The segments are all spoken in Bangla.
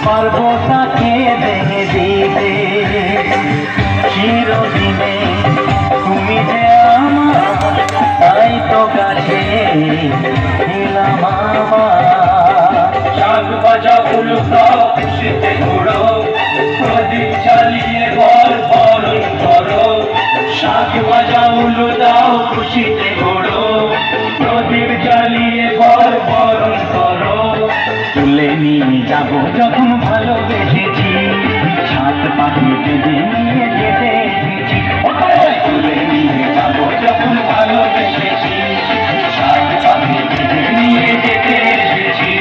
পারবো তাকে দেখে দিতে চিরদিনে তুমি যে আমার, তাই তো কাছে দিলাম আমার। শাক ভাজা ফুল দাও খুশিতে ঘোরো, প্রদীপ জ্বালিয়ে ঘর বরণ করো। শাক ভাজা ফুল দাও খুশিতে ঘোরো, প্রদীপ জ্বালিয়ে ঘর বরণ করো। তুলে নিয়ে যাবো যখন ভালোবেসেছি, সাত পাখি বেঁধে নিয়ে যেতে এসেছি। তুলে নিয়ে যাবো যখন ভালোবেসেছি, সাত পাখি বেঁধে নিয়ে যেতে এসেছি।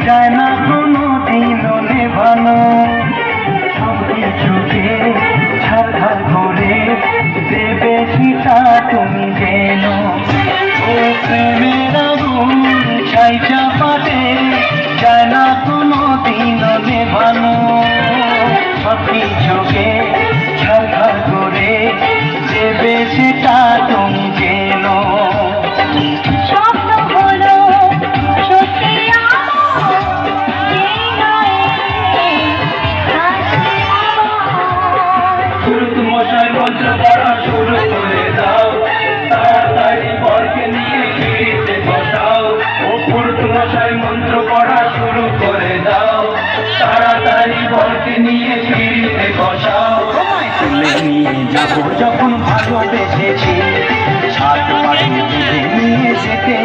যায় না কোনো দিনও নেভানো, সব কিছুকে ছাড়খাড় করে দেবে সীতা তুমি যেন। ও প্রেমের আগুন ছাই চাপাতে যায় না কোনো দিনও নেভানো, সব কিছুকে ছাড়খাড় করে দেবে সেটা তুমি যেন। মশাই মন্ত্র পড়া শুরু করে দাও, তাড়াতাড়ি বরকে নিয়ে ফিরিতে বসাও। ও পুরুত মশাই মন্ত্র পড়া শুরু করে দাও, তাড়াতাড়ি বরকে নিয়ে ফিরিতে বসাও। তুলে নিয়ে যাবো যখন ভালোবেসেছি, সাত পাখি নিয়ে যেতে